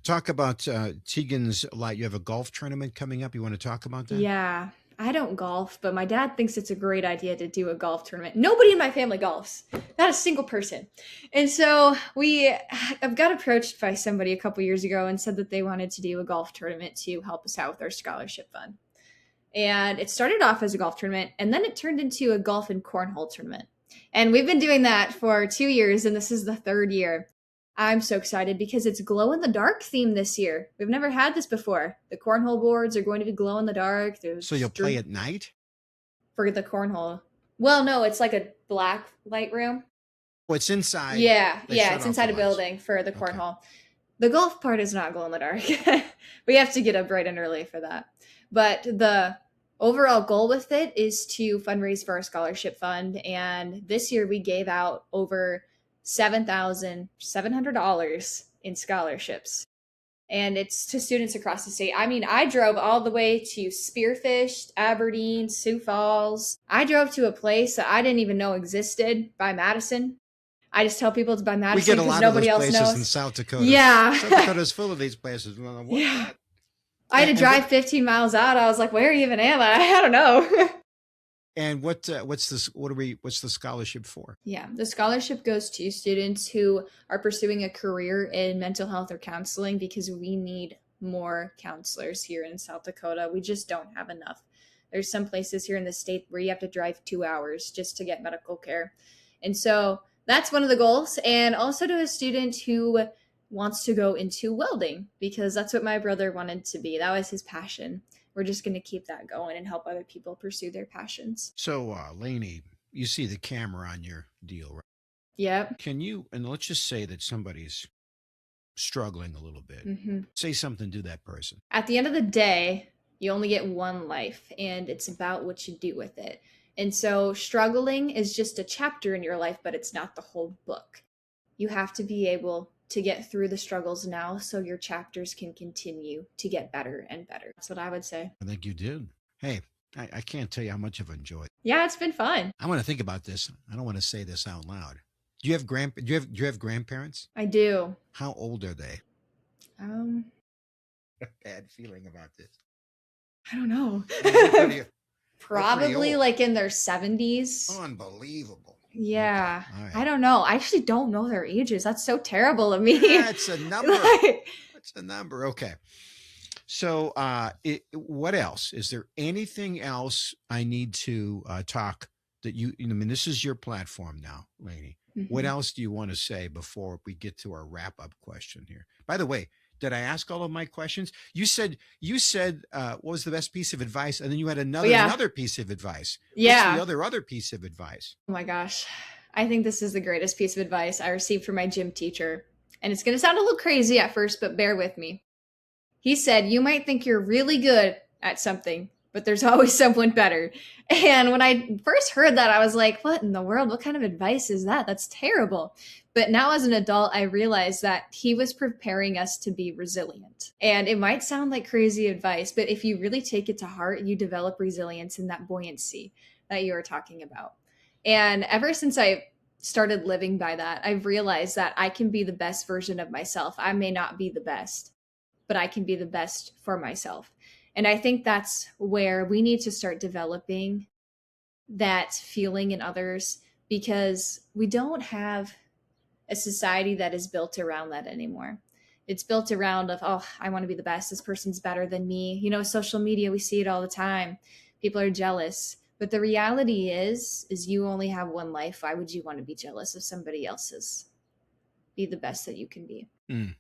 talk about Tegan's lot. You have a golf tournament coming up. You want to talk about that? Yeah, I don't golf, but my dad thinks it's a great idea to do a golf tournament. Nobody in my family golfs, not a single person. And so I've got approached by somebody a couple years ago and said that they wanted to do a golf tournament to help us out with our scholarship fund. And it started off as a golf tournament, and then it turned into a golf and cornhole tournament. And we've been doing that for 2 years, and this is the third year. I'm so excited because it's glow in the dark theme this year. We've never had this before. The cornhole boards are going to be glow in the dark. So you'll play at night? For the cornhole. Well, no, it's like a black light room. Oh, it's inside. Yeah, it's inside a building for the cornhole. Okay. The golf part is not glow in the dark. We have to get up bright and early for that. But the overall goal with it is to fundraise for our scholarship fund. And this year we gave out over $7,700 in scholarships. And it's to students across the state. I mean, I drove all the way to Spearfish, Aberdeen, Sioux Falls. I drove to a place that I didn't even know existed by Madison. I just tell people it's by Madison because nobody else knows. We get a lot of those places in South Dakota. Yeah. South Dakota's full of these places. Yeah. I had to drive 15 miles out. I was like, where even am I? I don't know. And what's the scholarship for? Yeah, the scholarship goes to students who are pursuing a career in mental health or counseling because we need more counselors here in South Dakota. We just don't have enough. There's some places here in the state where you have to drive 2 hours just to get medical care. And so that's one of the goals. And also to a student who wants to go into welding because that's what my brother wanted to be. That was his passion. We're just going to keep that going and help other people pursue their passions. So, Laney, you see the camera on your deal, right? Yep. Can you, and let's just say that somebody's struggling a little bit, say something to that person. At the end of the day, you only get one life, and it's about what you do with it. And so struggling is just a chapter in your life, but it's not the whole book. You have to be able to get through the struggles now so your chapters can continue to get better and better. That's what I would say. I think you did. Hey, I can't tell you how much I've enjoyed. Yeah, it's been fun. I want to think about this. I don't want to say this out loud. Do you have grandparents? I do. How old are they? Bad feeling about this. I don't know. Probably like in their 70s. Unbelievable. Yeah. Okay. Right. I don't know. I actually don't know their ages. That's so terrible of me. That's a number. That's a number. Okay. So what else? Is there anything else I need to talk that I mean, this is your platform now, Laney. What else do you want to say before we get to our wrap-up question here? By the way, did I ask all of my questions? You said what was the best piece of advice? And then you had another piece of advice. Yeah. What's the other piece of advice? Oh my gosh. I think this is the greatest piece of advice I received from my gym teacher. And it's going to sound a little crazy at first, but bear with me. He said, you might think you're really good at something, but there's always someone better. And when I first heard that, I was like, what in the world? What kind of advice is that? That's terrible. But now as an adult, I realized that he was preparing us to be resilient. And it might sound like crazy advice, but if you really take it to heart, you develop resilience and that buoyancy that you were talking about. And ever since I started living by that, I've realized that I can be the best version of myself. I may not be the best, but I can be the best for myself. And I think that's where we need to start developing that feeling in others, because we don't have a society that is built around that anymore. It's built around oh, I want to be the best. This person's better than me. You know, social media, we see it all the time. People are jealous. But the reality is you only have one life. Why would you want to be jealous of somebody else's? Be the best that you can be.